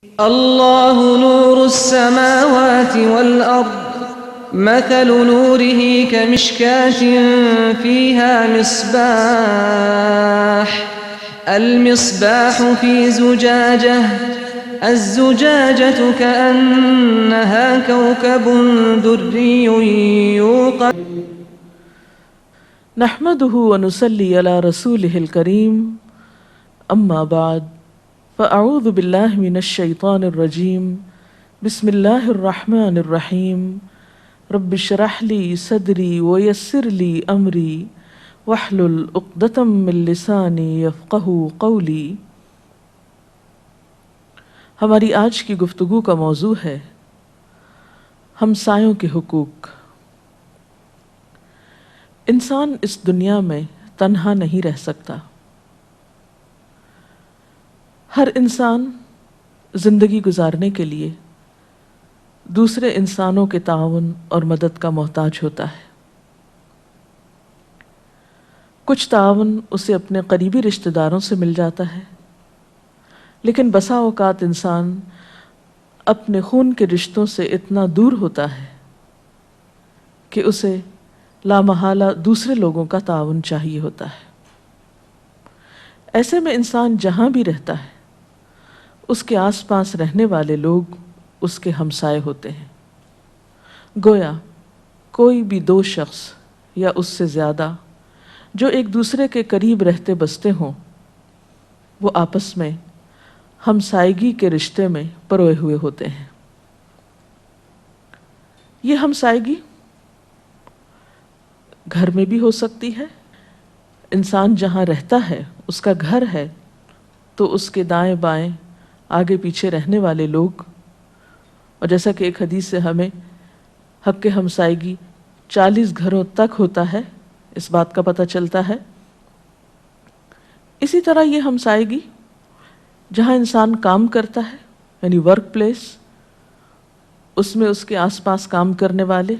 اللہ نور السماوات والارض مثل نوره كمشكاة فيها مصباح المصباح في زجاجة الزجاجة كأنها كوكب دري يوقد نحمده ونصلي على رسوله الكريم اما بعد فاعوذ باللہ من الشیطان الرجیم بسم اللہ الرحمن الرحیم رب اشرح لی صدری ویسر لی امری واحلل عقدۃ من لسانی یفقہوا قولی۔ ہماری آج کی گفتگو کا موضوع ہے ہمسایوں کے حقوق۔ انسان اس دنیا میں تنہا نہیں رہ سکتا۔ ہر انسان زندگی گزارنے کے لیے دوسرے انسانوں کے تعاون اور مدد کا محتاج ہوتا ہے۔ کچھ تعاون اسے اپنے قریبی رشتہ داروں سے مل جاتا ہے، لیکن بسا اوقات انسان اپنے خون کے رشتوں سے اتنا دور ہوتا ہے کہ اسے لامحالہ دوسرے لوگوں کا تعاون چاہیے ہوتا ہے۔ ایسے میں انسان جہاں بھی رہتا ہے اس کے آس پاس رہنے والے لوگ اس کے ہمسائے ہوتے ہیں۔ گویا کوئی بھی دو شخص یا اس سے زیادہ جو ایک دوسرے کے قریب رہتے بستے ہوں وہ آپس میں ہمسائیگی کے رشتے میں پروئے ہوئے ہوتے ہیں۔ یہ ہمسائیگی گھر میں بھی ہو سکتی ہے۔ انسان جہاں رہتا ہے اس کا گھر ہے تو اس کے دائیں بائیں آگے پیچھے رہنے والے لوگ، اور جیسا کہ ایک حدیث سے ہمیں حق ہمسائیگی 40 گھروں تک ہوتا ہے، اس بات کا پتہ چلتا ہے۔ اسی طرح یہ ہمسائیگی جہاں انسان کام کرتا ہے یعنی ورک پلیس، اس میں اس کے آس پاس کام کرنے والے،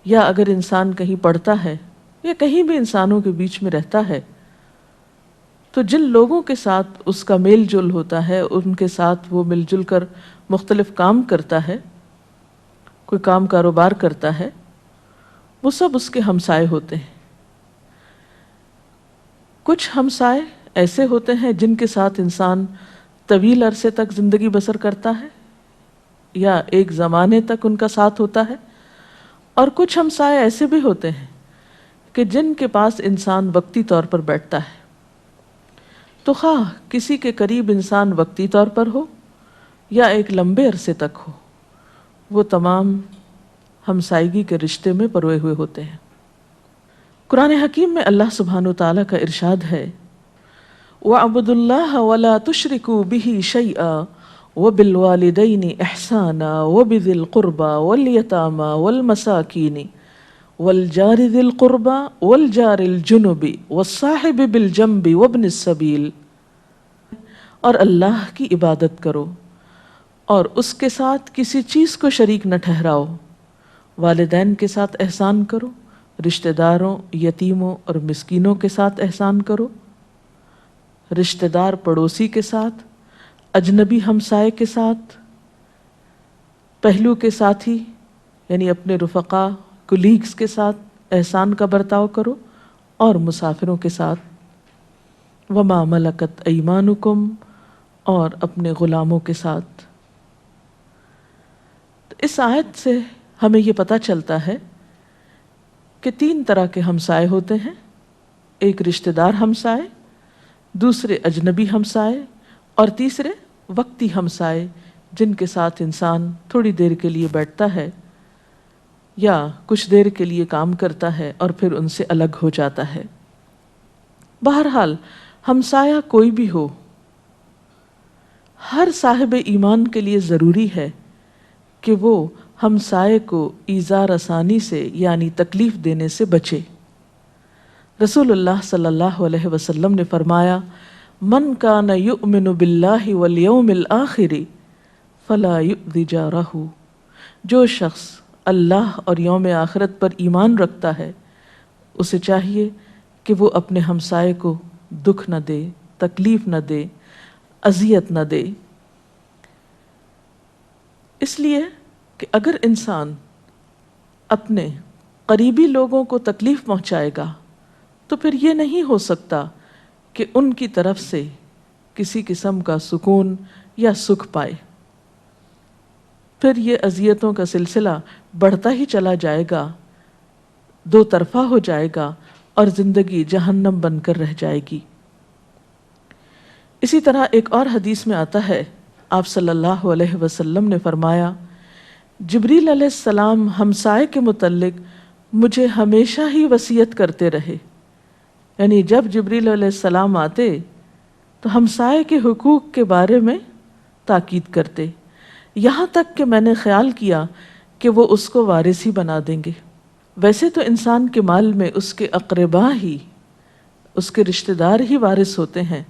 یا اگر انسان کہیں پڑھتا ہے یا کہیں بھی انسانوں کے بیچ میں رہتا ہے تو جن لوگوں کے ساتھ اس کا میل جول ہوتا ہے ان کے ساتھ وہ مل جل کر مختلف کام کرتا ہے، کوئی کام کاروبار کرتا ہے، وہ سب اس کے ہمسائے ہوتے ہیں۔ کچھ ہمسائے ایسے ہوتے ہیں جن کے ساتھ انسان طویل عرصے تک زندگی بسر کرتا ہے یا ایک زمانے تک ان کا ساتھ ہوتا ہے، اور کچھ ہمسائے ایسے بھی ہوتے ہیں کہ جن کے پاس انسان وقتی طور پر بیٹھتا ہے۔ تو خواہ کسی کے قریب انسان وقتی طور پر ہو یا ایک لمبے عرصے تک ہو، وہ تمام ہمسائیگی کے رشتے میں پروئے ہوئے ہوتے ہیں۔ قرآن حکیم میں اللہ سبحانہ وتعالیٰ کا ارشاد ہے وَاعْبُدُوا اللَّهَ وَلَا تُشْرِكُوا بِهِ شَيْئًا وَبِالْوَالِدَيْنِ إِحْسَانًا وَبِذِي الْقُرْبَى وَالْيَتَامَى وَالْمَسَاكِينِ وَالْجَارِ ذِي الْقُرْبَى وَالْجَارِ الْجُنُبِ وَالصَّاحِبِ بِالْجَنبِ وَابْنِ السَّبِيلِ، اور اللہ کی عبادت کرو اور اس کے ساتھ کسی چیز کو شریک نہ ٹھہراؤ، والدین کے ساتھ احسان کرو، رشتہ داروں، یتیموں اور مسکینوں کے ساتھ احسان کرو، رشتہ دار پڑوسی کے ساتھ، اجنبی ہمسائے کے ساتھ، پہلو کے ساتھی یعنی اپنے رفقا کولیگز کے ساتھ احسان کا برتاؤ کرو، اور مسافروں کے ساتھ، وما ملکت ایمانکم، اور اپنے غلاموں کے ساتھ۔ اس آیت سے ہمیں یہ پتہ چلتا ہے کہ 3 طرح کے ہمسائے ہوتے ہیں، ایک رشتہ دار ہمسائے، دوسرے اجنبی ہمسائے، اور تیسرے وقتی ہمسائے جن کے ساتھ انسان تھوڑی دیر کے لیے بیٹھتا ہے یا کچھ دیر کے لیے کام کرتا ہے اور پھر ان سے الگ ہو جاتا ہے۔ بہرحال ہمسایہ کوئی بھی ہو، ہر صاحب ایمان کے لیے ضروری ہے کہ وہ ہمسائے کو ایذا رسانی سے یعنی تکلیف دینے سے بچے۔ رسول اللہ صلی اللہ علیہ وسلم نے فرمایا من کان یؤمن باللہ والیوم الآخر فلا یؤذی جارہ، جو شخص اللہ اور یوم آخرت پر ایمان رکھتا ہے اسے چاہیے کہ وہ اپنے ہمسائے کو دکھ نہ دے، تکلیف نہ دے، اذیت نہ دے۔ اس لیے کہ اگر انسان اپنے قریبی لوگوں کو تکلیف پہنچائے گا تو پھر یہ نہیں ہو سکتا کہ ان کی طرف سے کسی قسم کا سکون یا سکھ پائے. پھر یہ اذیتوں کا سلسلہ بڑھتا ہی چلا جائے گا، دو طرفہ ہو جائے گا اور زندگی جہنم بن کر رہ جائے گی. اسی طرح ایک اور حدیث میں آتا ہے، آپ صلی اللہ علیہ وسلم نے فرمایا، جبریل علیہ السلام ہمسائے کے متعلق مجھے ہمیشہ ہی وصیت کرتے رہے. یعنی جب جبریل علیہ السلام آتے تو ہمسائے کے حقوق کے بارے میں تاکید کرتے، یہاں تک کہ میں نے خیال کیا کہ وہ اس کو وارث ہی بنا دیں گے. ویسے تو انسان کے مال میں اس کے اقربا ہی، اس کے رشتہ دار ہی وارث ہوتے ہیں،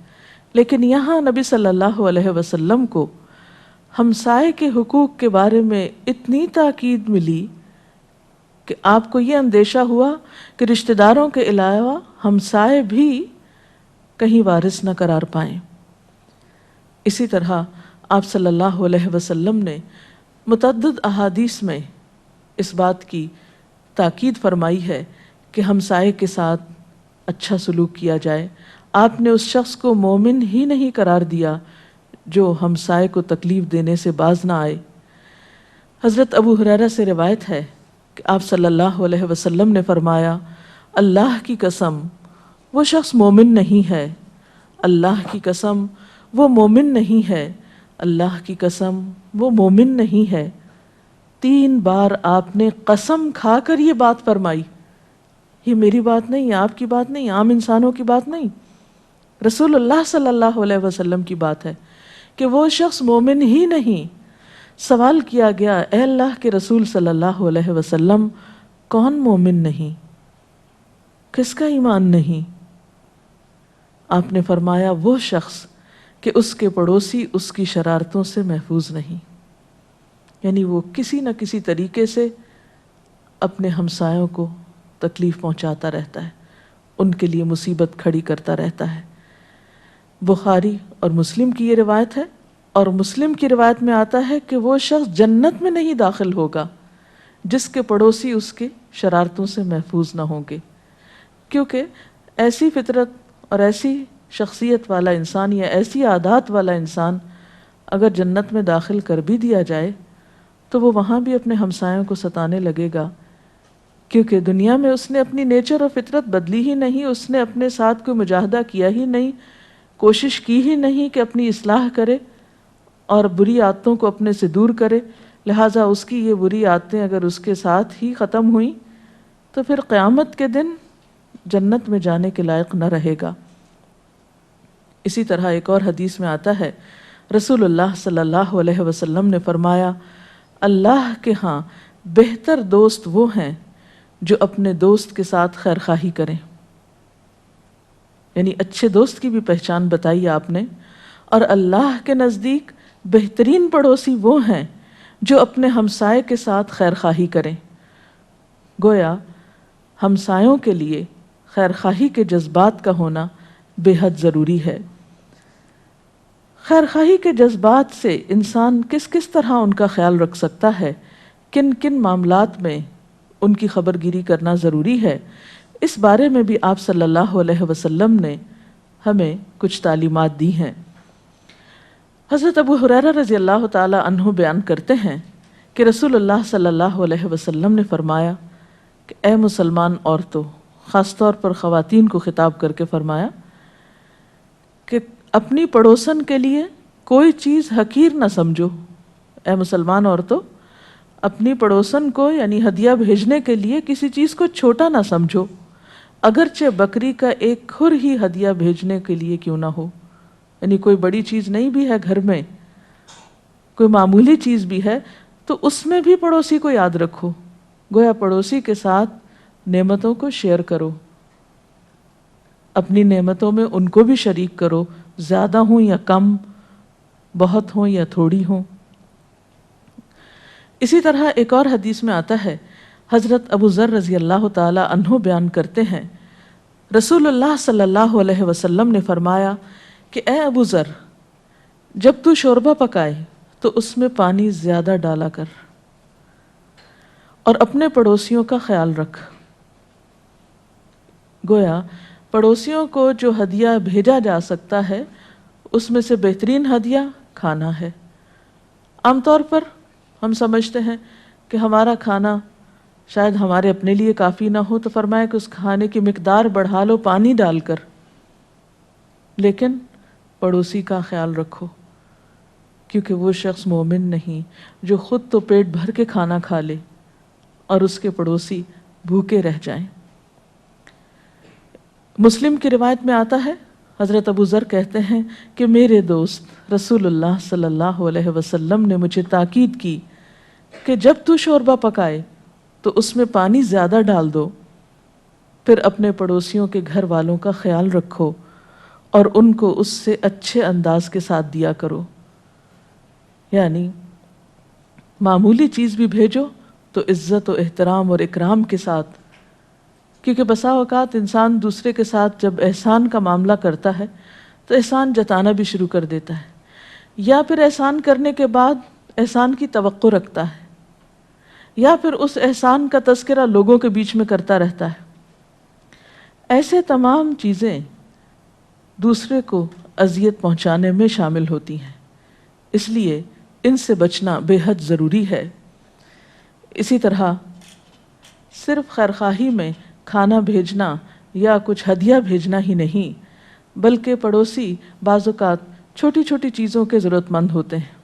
لیکن یہاں نبی صلی اللہ علیہ وسلم کو ہمسائے کے حقوق کے بارے میں اتنی تاکید ملی کہ آپ کو یہ اندیشہ ہوا کہ رشتہ داروں کے علاوہ ہمسائے بھی کہیں وارث نہ قرار پائیں. اسی طرح آپ صلی اللہ علیہ وسلم نے متعدد احادیث میں اس بات کی تاکید فرمائی ہے کہ ہمسائے کے ساتھ اچھا سلوک کیا جائے. آپ نے اس شخص کو مومن ہی نہیں قرار دیا جو ہمسائے کو تکلیف دینے سے باز نہ آئے. حضرت ابو ہریرہ سے روایت ہے کہ آپ صلی اللہ علیہ وسلم نے فرمایا، اللہ کی قسم وہ شخص مومن نہیں ہے، اللہ کی قسم وہ مومن نہیں ہے، اللہ کی قسم وہ مومن نہیں ہے. 3 بار آپ نے قسم کھا کر یہ بات فرمائی. یہ میری بات نہیں، آپ کی بات نہیں، عام انسانوں کی بات نہیں، رسول اللہ صلی اللہ علیہ وسلم کی بات ہے کہ وہ شخص مومن ہی نہیں. سوال کیا گیا، اے اللہ کے رسول صلی اللہ علیہ وسلم، کون مومن نہیں؟ کس کا ایمان نہیں؟ آپ نے فرمایا، وہ شخص کہ اس کے پڑوسی اس کی شرارتوں سے محفوظ نہیں. یعنی وہ کسی نہ کسی طریقے سے اپنے ہمسایوں کو تکلیف پہنچاتا رہتا ہے، ان کے لیے مصیبت کھڑی کرتا رہتا ہے. بخاری اور مسلم کی یہ روایت ہے، اور مسلم کی روایت میں آتا ہے کہ وہ شخص جنت میں نہیں داخل ہوگا جس کے پڑوسی اس کے شرارتوں سے محفوظ نہ ہوں گے. کیونکہ ایسی فطرت اور ایسی شخصیت والا انسان یا ایسی عادات والا انسان اگر جنت میں داخل کر بھی دیا جائے تو وہ وہاں بھی اپنے ہمسایوں کو ستانے لگے گا، کیونکہ دنیا میں اس نے اپنی نیچر اور فطرت بدلی ہی نہیں، اس نے اپنے ساتھ کوئی مجاہدہ کیا ہی نہیں، کوشش کی ہی نہیں کہ اپنی اصلاح کرے اور بری عادتوں کو اپنے سے دور کرے. لہٰذا اس کی یہ بری عادتیں اگر اس کے ساتھ ہی ختم ہوئیں تو پھر قیامت کے دن جنت میں جانے کے لائق نہ رہے گا. اسی طرح ایک اور حدیث میں آتا ہے، رسول اللہ صلی اللہ علیہ وسلم نے فرمایا، اللہ کے ہاں بہتر دوست وہ ہیں جو اپنے دوست کے ساتھ خیر خواہی کریں. یعنی اچھے دوست کی بھی پہچان بتائی آپ نے. اور اللہ کے نزدیک بہترین پڑوسی وہ ہیں جو اپنے ہمسائے کے ساتھ خیر خواہی کریں. گویا ہمسایوں کے لیے خیر خواہی کے جذبات کا ہونا بے حد ضروری ہے. خیر خواہی کے جذبات سے انسان کس کس طرح ان کا خیال رکھ سکتا ہے، کن کن معاملات میں ان کی خبر گیری کرنا ضروری ہے، اس بارے میں بھی آپ صلی اللہ علیہ وسلم نے ہمیں کچھ تعلیمات دی ہیں. حضرت ابو ہریرہ رضی اللہ تعالی عنہ بیان کرتے ہیں کہ رسول اللہ صلی اللہ علیہ وسلم نے فرمایا کہ اے مسلمان عورتوں، خاص طور پر خواتین کو خطاب کر کے فرمایا کہ اپنی پڑوسن کے لیے کوئی چیز حقیر نہ سمجھو. اے مسلمان عورتوں، اپنی پڑوسن کو یعنی ہدیہ بھیجنے کے لیے کسی چیز کو چھوٹا نہ سمجھو، اگرچہ بکری کا ایک کھر ہی ہدیہ بھیجنے کے لیے کیوں نہ ہو. یعنی کوئی بڑی چیز نہیں بھی ہے گھر میں، کوئی معمولی چیز بھی ہے تو اس میں بھی پڑوسی کو یاد رکھو. گویا پڑوسی کے ساتھ نعمتوں کو شیئر کرو، اپنی نعمتوں میں ان کو بھی شریک کرو، زیادہ ہوں یا کم، بہت ہوں یا تھوڑی ہوں. اسی طرح ایک اور حدیث میں آتا ہے، حضرت ابو ذر رضی اللہ تعالی عنہ بیان کرتے ہیں، رسول اللہ صلی اللہ علیہ وسلم نے فرمایا کہ اے ابو ذر، جب تو شوربہ پکائے تو اس میں پانی زیادہ ڈالا کر، اور اپنے پڑوسیوں کا خیال رکھ۔ گویا پڑوسیوں کو جو ہدیہ بھیجا جا سکتا ہے اس میں سے بہترین ہدیہ کھانا ہے۔ عام طور پر ہم سمجھتے ہیں کہ ہمارا کھانا شاید ہمارے اپنے لیے کافی نہ ہو، تو فرمایا کہ اس کھانے کی مقدار بڑھا لو پانی ڈال کر، لیکن پڑوسی کا خیال رکھو، کیونکہ وہ شخص مومن نہیں جو خود تو پیٹ بھر کے کھانا کھا لے اور اس کے پڑوسی بھوکے رہ جائیں۔ مسلم کی روایت میں آتا ہے، حضرت ابو ذر کہتے ہیں کہ میرے دوست رسول اللہ صلی اللہ علیہ وسلم نے مجھے تاکید کی کہ جب تو شوربہ پکائے تو اس میں پانی زیادہ ڈال دو، پھر اپنے پڑوسیوں کے گھر والوں کا خیال رکھو اور ان کو اس سے اچھے انداز کے ساتھ دیا کرو۔ یعنی معمولی چیز بھی بھیجو تو عزت و احترام اور اکرام کے ساتھ، کیونکہ بسا اوقات انسان دوسرے کے ساتھ جب احسان کا معاملہ کرتا ہے تو احسان جتانا بھی شروع کر دیتا ہے، یا پھر احسان کرنے کے بعد احسان کی توقع رکھتا ہے، یا پھر اس احسان کا تذکرہ لوگوں کے بیچ میں کرتا رہتا ہے۔ ایسے تمام چیزیں دوسرے کو اذیت پہنچانے میں شامل ہوتی ہیں، اس لیے ان سے بچنا بے حد ضروری ہے۔ اسی طرح صرف خیرخواہی میں کھانا بھیجنا یا کچھ ہدیہ بھیجنا ہی نہیں، بلکہ پڑوسی بعض اوقات چھوٹی چھوٹی چیزوں کے ضرورت مند ہوتے ہیں۔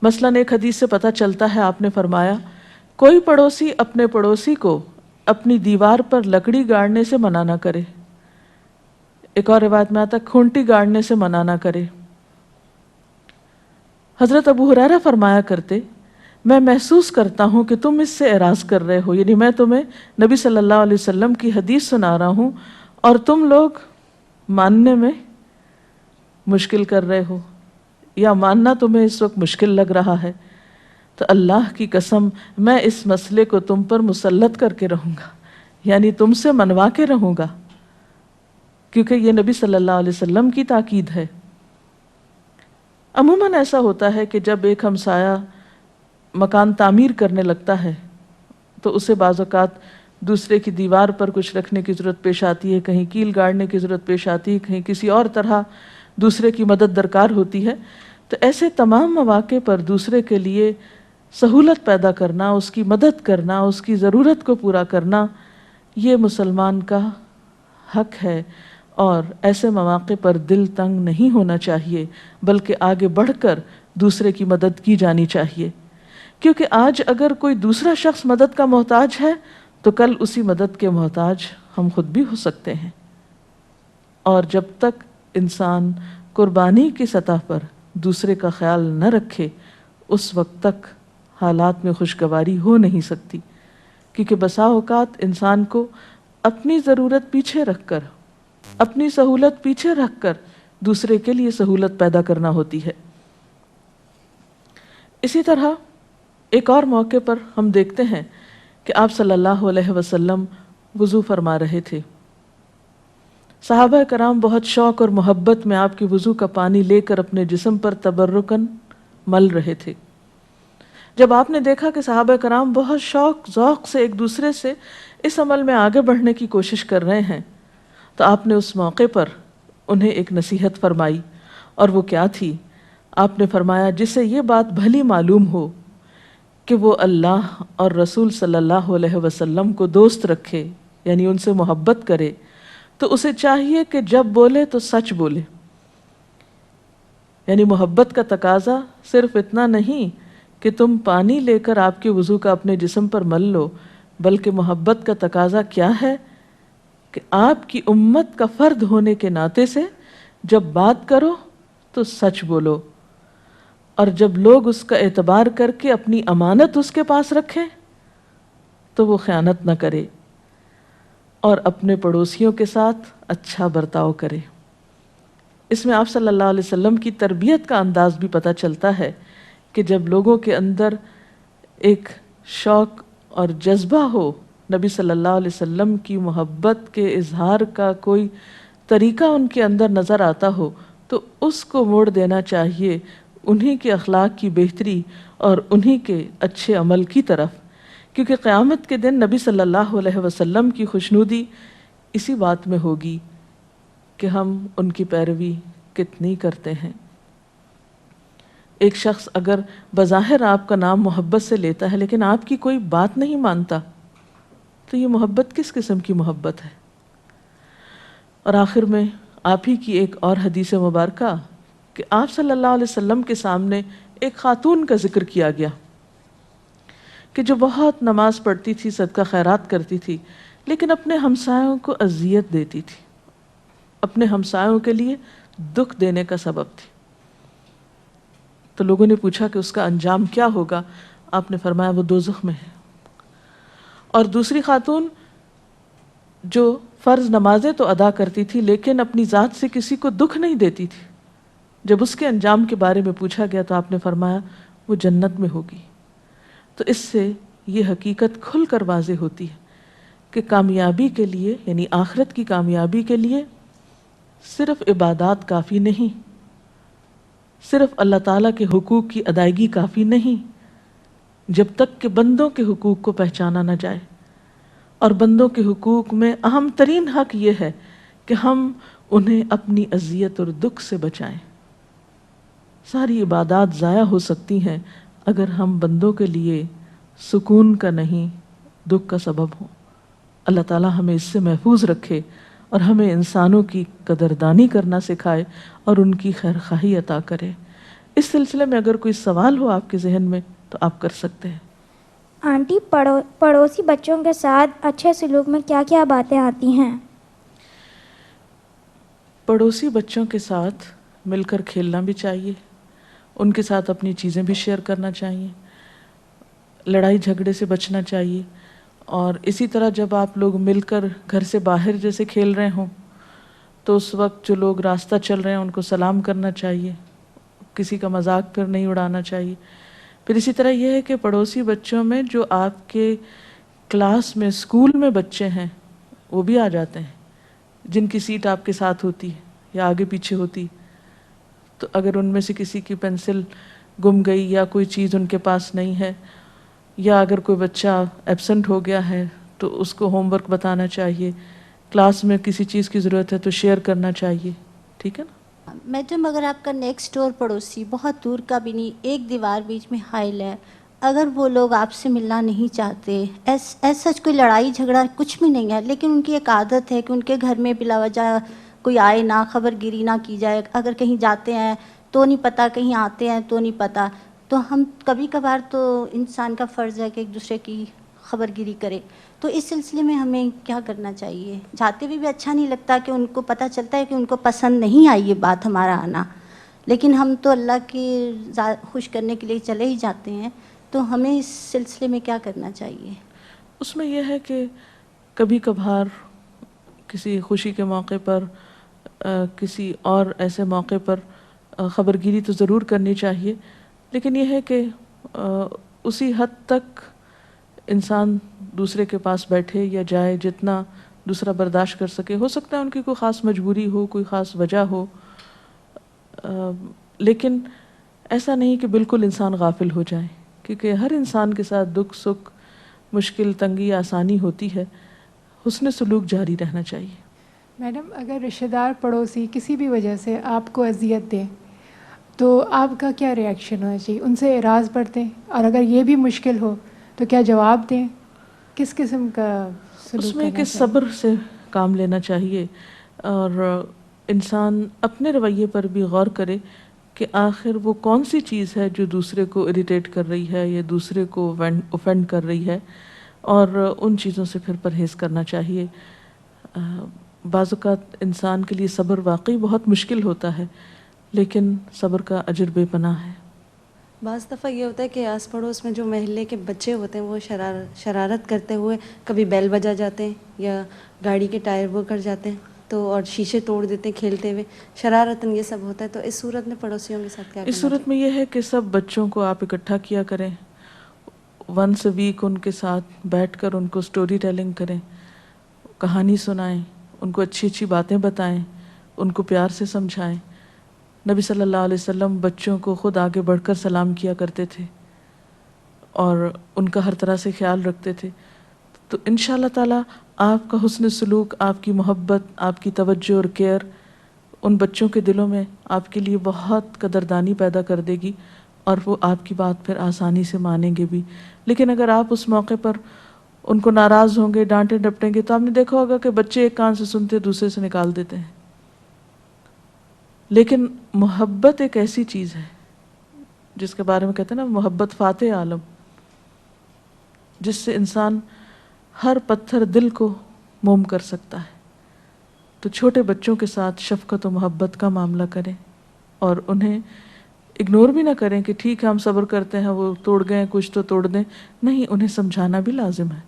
مثلاً ایک حدیث سے پتہ چلتا ہے، آپ نے فرمایا کوئی پڑوسی اپنے پڑوسی کو اپنی دیوار پر لکڑی گاڑنے سے منع نہ کرے۔ ایک اور روایت میں آتا ہے کھونٹی گاڑنے سے منع نہ کرے۔ حضرت ابو ہریرہ فرمایا کرتے، میں محسوس کرتا ہوں کہ تم اس سے اعراض کر رہے ہو، یعنی میں تمہیں نبی صلی اللہ علیہ وسلم کی حدیث سنا رہا ہوں اور تم لوگ ماننے میں مشکل کر رہے ہو، یا ماننا تمہیں اس وقت مشکل لگ رہا ہے، تو اللہ کی قسم میں اس مسئلے کو تم پر مسلط کر کے رہوں گا، یعنی تم سے منوا کے رہوں گا، کیونکہ یہ نبی صلی اللہ علیہ وسلم کی تاکید ہے۔ عموماً ایسا ہوتا ہے کہ جب ایک ہمسایہ مکان تعمیر کرنے لگتا ہے تو اسے بعض اوقات دوسرے کی دیوار پر کچھ رکھنے کی ضرورت پیش آتی ہے، کہیں کیل گاڑنے کی ضرورت پیش آتی ہے، کہیں کسی اور طرح دوسرے کی مدد درکار ہوتی ہے۔ تو ایسے تمام مواقع پر دوسرے کے لیے سہولت پیدا کرنا، اس کی مدد کرنا، اس کی ضرورت کو پورا کرنا، یہ مسلمان کا حق ہے، اور ایسے مواقع پر دل تنگ نہیں ہونا چاہیے، بلکہ آگے بڑھ کر دوسرے کی مدد کی جانی چاہیے، کیونکہ آج اگر کوئی دوسرا شخص مدد کا محتاج ہے تو کل اسی مدد کے محتاج ہم خود بھی ہو سکتے ہیں۔ اور جب تک انسان قربانی کی سطح پر دوسرے کا خیال نہ رکھے، اس وقت تک حالات میں خوشگواری ہو نہیں سکتی، کیونکہ بسا اوقات انسان کو اپنی ضرورت پیچھے رکھ کر، اپنی سہولت پیچھے رکھ کر دوسرے کے لیے سہولت پیدا کرنا ہوتی ہے۔ اسی طرح ایک اور موقع پر ہم دیکھتے ہیں کہ آپ صلی اللہ علیہ وسلم وضو فرما رہے تھے۔ صحابہ کرام بہت شوق اور محبت میں آپ کے وضو کا پانی لے کر اپنے جسم پر تبرکن مل رہے تھے۔ جب آپ نے دیکھا کہ صحابہ کرام بہت شوق ذوق سے ایک دوسرے سے اس عمل میں آگے بڑھنے کی کوشش کر رہے ہیں، تو آپ نے اس موقع پر انہیں ایک نصیحت فرمائی، اور وہ کیا تھی؟ آپ نے فرمایا جسے یہ بات بھلی معلوم ہو کہ وہ اللہ اور رسول صلی اللہ علیہ وسلم کو دوست رکھے، یعنی ان سے محبت کرے، تو اسے چاہیے کہ جب بولے تو سچ بولے۔ یعنی محبت کا تقاضا صرف اتنا نہیں کہ تم پانی لے کر آپ کے وضو کا اپنے جسم پر مل لو، بلکہ محبت کا تقاضا کیا ہے کہ آپ کی امت کا فرد ہونے کے ناطے سے جب بات کرو تو سچ بولو، اور جب لوگ اس کا اعتبار کر کے اپنی امانت اس کے پاس رکھیں تو وہ خیانت نہ کرے، اور اپنے پڑوسیوں کے ساتھ اچھا برتاؤ کرے۔ اس میں آپ صلی اللہ علیہ وسلم کی تربیت کا انداز بھی پتہ چلتا ہے کہ جب لوگوں کے اندر ایک شوق اور جذبہ ہو، نبی صلی اللہ علیہ وسلم کی محبت کے اظہار کا کوئی طریقہ ان کے اندر نظر آتا ہو، تو اس کو موڑ دینا چاہیے، انہی کے اخلاق کی بہتری اور انہی کے اچھے عمل کی طرف، کیونکہ قیامت کے دن نبی صلی اللہ علیہ وسلم کی خوشنودی اسی بات میں ہوگی کہ ہم ان کی پیروی کتنی کرتے ہیں۔ ایک شخص اگر بظاہر آپ کا نام محبت سے لیتا ہے لیکن آپ کی کوئی بات نہیں مانتا تو یہ محبت کس قسم کی محبت ہے؟ اور آخر میں آپ ہی کی ایک اور حدیث مبارکہ کہ آپ صلی اللہ علیہ وسلم کے سامنے ایک خاتون کا ذکر کیا گیا کہ جو بہت نماز پڑھتی تھی، صدقہ خیرات کرتی تھی، لیکن اپنے ہمسایوں کو اذیت دیتی تھی، اپنے ہمسایوں کے لیے دکھ دینے کا سبب تھی۔ تو لوگوں نے پوچھا کہ اس کا انجام کیا ہوگا؟ آپ نے فرمایا وہ دوزخ میں ہے۔ اور دوسری خاتون جو فرض نمازیں تو ادا کرتی تھی لیکن اپنی ذات سے کسی کو دکھ نہیں دیتی تھی، جب اس کے انجام کے بارے میں پوچھا گیا تو آپ نے فرمایا وہ جنت میں ہوگی۔ تو اس سے یہ حقیقت کھل کر واضح ہوتی ہے کہ کامیابی کے لیے، یعنی آخرت کی کامیابی کے لیے صرف عبادات کافی نہیں، صرف اللہ تعالیٰ کے حقوق کی ادائیگی کافی نہیں، جب تک کہ بندوں کے حقوق کو پہچانا نہ جائے۔ اور بندوں کے حقوق میں اہم ترین حق یہ ہے کہ ہم انہیں اپنی اذیت اور دکھ سے بچائیں۔ ساری عبادات ضائع ہو سکتی ہیں اگر ہم بندوں کے لیے سکون کا نہیں، دکھ کا سبب ہوں۔ اللہ تعالیٰ ہمیں اس سے محفوظ رکھے اور ہمیں انسانوں کی قدردانی کرنا سکھائے اور ان کی خیر خواہی عطا کرے۔ اس سلسلے میں اگر کوئی سوال ہو آپ کے ذہن میں تو آپ کر سکتے ہیں۔ آنٹی، پڑوسی بچوں کے ساتھ اچھے سلوک میں کیا کیا باتیں آتی ہیں؟ پڑوسی بچوں کے ساتھ مل کر کھیلنا بھی چاہیے، ان کے ساتھ اپنی چیزیں بھی شیئر کرنا چاہیے، لڑائی جھگڑے سے بچنا چاہیے۔ اور اسی طرح جب آپ لوگ مل کر گھر سے باہر جیسے کھیل رہے ہوں تو اس وقت جو لوگ راستہ چل رہے ہیں ان کو سلام کرنا چاہیے، کسی کا مذاق پھر نہیں اڑانا چاہیے۔ پھر اسی طرح یہ ہے کہ پڑوسی بچوں میں جو آپ کے کلاس میں، اسکول میں بچے ہیں وہ بھی آ جاتے ہیں جن کی سیٹ آپ کے ساتھ ہوتی ہے یا آگے پیچھے ہوتی، تو اگر ان میں سے کسی کی پینسل گم گئی یا کوئی چیز ان کے پاس نہیں ہے، یا اگر کوئی بچہ ایبسنٹ ہو گیا ہے تو اس کو ہوم ورک بتانا چاہیے، کلاس میں کسی چیز کی ضرورت ہے تو شیئر کرنا چاہیے، ٹھیک ہے نا؟ میڈم، اگر آپ کا نیکسٹ ڈور پڑوسی بہت دور کا بھی نہیں، ایک دیوار بیچ میں حائل ہے، اگر وہ لوگ آپ سے ملنا نہیں چاہتے، سچ کوئی لڑائی جھگڑا کچھ بھی نہیں ہے، لیکن ان کی ایک عادت ہے کہ ان کے گھر میں بلا وجہ کوئی آئے نہ، خبر گیری نہ کی جائے، اگر کہیں جاتے ہیں تو نہیں پتہ، کہیں آتے ہیں تو نہیں پتہ، تو ہم کبھی کبھار تو انسان کا فرض ہے کہ ایک دوسرے کی خبر گیری کرے۔ تو اس سلسلے میں ہمیں کیا کرنا چاہیے؟ جاتے بھی اچھا نہیں لگتا کہ ان کو پتہ چلتا ہے کہ ان کو پسند نہیں آئی یہ بات ہمارا آنا، لیکن ہم تو اللہ کی خوش کرنے کے لیے چلے ہی جاتے ہیں، تو ہمیں اس سلسلے میں کیا کرنا چاہیے؟ اس میں یہ ہے کہ کبھی کبھار کسی خوشی کے موقع پر، کسی اور ایسے موقع پر خبر گیری تو ضرور کرنی چاہیے، لیکن یہ ہے کہ اسی حد تک انسان دوسرے کے پاس بیٹھے یا جائے جتنا دوسرا برداشت کر سکے۔ ہو سکتا ہے ان کی کوئی خاص مجبوری ہو، کوئی خاص وجہ ہو، لیکن ایسا نہیں کہ بالکل انسان غافل ہو جائے، کیونکہ ہر انسان کے ساتھ دکھ سکھ، مشکل تنگی آسانی ہوتی ہے۔ حسن سلوک جاری رہنا چاہیے۔ میڈم، اگر رشتہ دار پڑوسی کسی بھی وجہ سے آپ کو اذیت دیں تو آپ کا کیا ری ایکشن ہونا چاہیے؟ ان سے اعراض برتیں، اور اگر یہ بھی مشکل ہو تو کیا جواب دیں؟ کس قسم کا سلوک اس میں کرنا کہ چاہیے؟ صبر سے کام لینا چاہیے، اور انسان اپنے رویے پر بھی غور کرے کہ آخر وہ کون سی چیز ہے جو دوسرے کو اریٹیٹ کر رہی ہے یا دوسرے کو اوفینڈ کر رہی ہے، اور ان چیزوں سے پھر پرہیز کرنا چاہیے۔ بعض اوقات انسان کے لیے صبر واقعی بہت مشکل ہوتا ہے، لیکن صبر کا اجر بے پناہ ہے۔ بعض دفعہ یہ ہوتا ہے کہ آس پڑوس میں جو محلے کے بچے ہوتے ہیں وہ شرارت کرتے ہوئے کبھی بیل بجا جاتے ہیں یا گاڑی کے ٹائر وہ کر جاتے ہیں، تو اور شیشے توڑ دیتے ہیں کھیلتے ہوئے، شرارتاً یہ سب ہوتا ہے۔ تو اس صورت میں پڑوسیوں کے ساتھ کیا کرنا اس صورت میں یہ ہے کہ سب بچوں کو آپ اکٹھا کیا کریں، ونس اے ویک ان کے ساتھ بیٹھ کر ان کو سٹوری ٹیلنگ کریں، کہانی سنائیں، ان کو اچھی اچھی باتیں بتائیں، ان کو پیار سے سمجھائیں، نبی صلی اللہ علیہ وسلم بچوں کو خود آگے بڑھ کر سلام کیا کرتے تھے اور ان کا ہر طرح سے خیال رکھتے تھے. تو انشاءاللہ تعالیٰ آپ کا حسن سلوک، آپ کی محبت، آپ کی توجہ اور کیئر ان بچوں کے دلوں میں آپ کے لیے بہت قدردانی پیدا کر دے گی اور وہ آپ کی بات پھر آسانی سے مانیں گے بھی. لیکن اگر آپ اس موقع پر ان کو ناراض ہوں گے، ڈانٹیں ڈپٹیں گے، تو آپ نے دیکھا ہوگا کہ بچے ایک کان سے سنتے دوسرے سے نکال دیتے ہیں. لیکن محبت ایک ایسی چیز ہے جس کے بارے میں کہتے ہیں نا محبت فاتح عالم، جس سے انسان ہر پتھر دل کو موم کر سکتا ہے. تو چھوٹے بچوں کے ساتھ شفقت و محبت کا معاملہ کریں اور انہیں اگنور بھی نہ کریں کہ ٹھیک ہے ہم صبر کرتے ہیں، وہ توڑ گئے کچھ تو توڑ دیں. نہیں، انہیں سمجھانا بھی لازم ہے.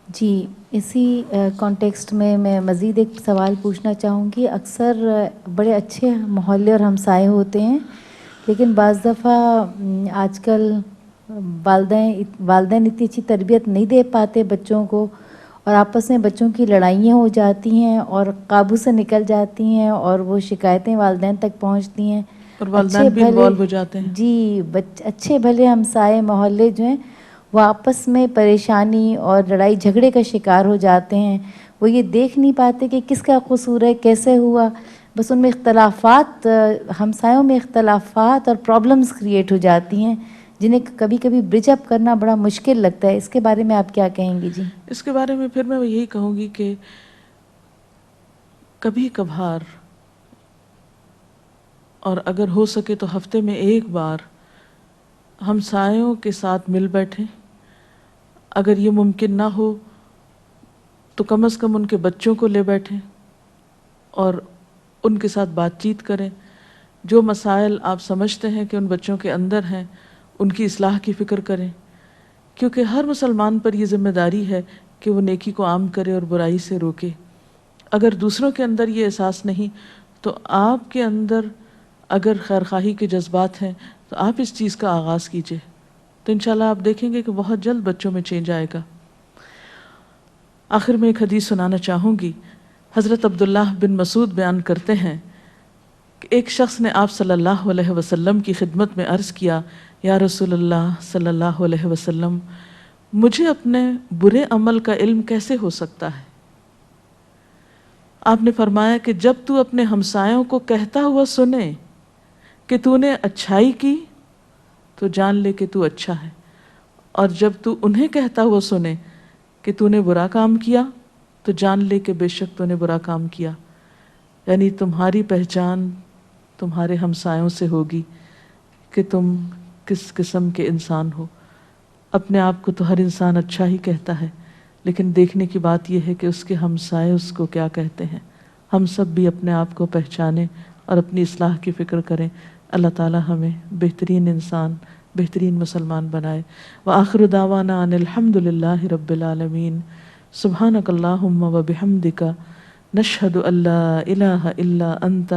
جی، اسی کانٹیکسٹ میں مزید ایک سوال پوچھنا چاہوں گی. اکثر بڑے اچھے محلے اور ہمسائے ہوتے ہیں، لیکن بعض دفعہ آج کل والدین اتنی اچھی تربیت نہیں دے پاتے بچوں کو، اور آپس میں بچوں کی لڑائیاں ہو جاتی ہیں اور قابو سے نکل جاتی ہیں اور وہ شکایتیں والدین تک پہنچتی ہیں. اور والدین بھی انوالو ہو جاتے ہیں. جی، اچھے بھلے ہمسائے محلے جو ہیں وہ آپس میں پریشانی اور لڑائی جھگڑے کا شکار ہو جاتے ہیں. وہ یہ دیکھ نہیں پاتے کہ کس کا قصور ہے، کیسے ہوا. بس ان میں اختلافات، ہمسایوں میں اختلافات اور پرابلمز کریٹ ہو جاتی ہیں جنہیں کبھی کبھی برج اپ کرنا بڑا مشکل لگتا ہے. اس کے بارے میں آپ کیا کہیں گی؟ جی، اس کے بارے میں پھر میں یہی کہوں گی کہ کبھی کبھار، اور اگر ہو سکے تو ہفتے میں ایک بار ہمسایوں کے ساتھ مل بیٹھیں. اگر یہ ممکن نہ ہو تو کم از کم ان کے بچوں کو لے بیٹھیں اور ان کے ساتھ بات چیت کریں. جو مسائل آپ سمجھتے ہیں کہ ان بچوں کے اندر ہیں ان کی اصلاح کی فکر کریں، کیونکہ ہر مسلمان پر یہ ذمہ داری ہے کہ وہ نیکی کو عام کرے اور برائی سے روکے. اگر دوسروں کے اندر یہ احساس نہیں تو آپ کے اندر اگر خیرخواہی کے جذبات ہیں تو آپ اس چیز کا آغاز کیجئے، تو انشاءاللہ آپ دیکھیں گے کہ بہت جلد بچوں میں چینج آئے گا. آخر میں ایک حدیث سنانا چاہوں گی. حضرت عبداللہ بن مسعود بیان کرتے ہیں کہ ایک شخص نے آپ صلی اللہ علیہ وسلم کی خدمت میں عرض کیا، یا رسول اللہ صلی اللہ علیہ وسلم، مجھے اپنے برے عمل کا علم کیسے ہو سکتا ہے؟ آپ نے فرمایا کہ جب تو اپنے ہمسایوں کو کہتا ہوا سنے کہ تو نے اچھائی کی تو جان لے کہ تو اچھا ہے، اور جب تو انہیں کہتا ہوا سنے کہ تو نے برا کام کیا تو جان لے کہ بے شک تو نے برا کام کیا. یعنی تمہاری پہچان تمہارے ہمسایوں سے ہوگی کہ تم کس قسم کے انسان ہو. اپنے آپ کو تو ہر انسان اچھا ہی کہتا ہے، لیکن دیکھنے کی بات یہ ہے کہ اس کے ہمسائے اس کو کیا کہتے ہیں. ہم سب بھی اپنے آپ کو پہچانیں اور اپنی اصلاح کی فکر کریں. اللہ تعالی ہمیں بہترین انسان، بہترین مسلمان بنائے. وآخر دعوانا ان الحمد للہ رب العالمین. سبحانک اللہم وبحمدک، نشہد ان لا الہ الا انت،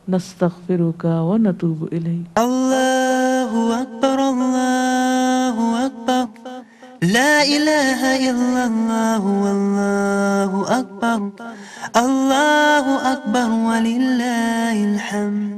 نستغفرک ونتوب الیک. اللہ اکبر، اللہ اکبر، لا الہ الا اللہ، واللہ اکبر، اللہ اکبر وللہ الحمد.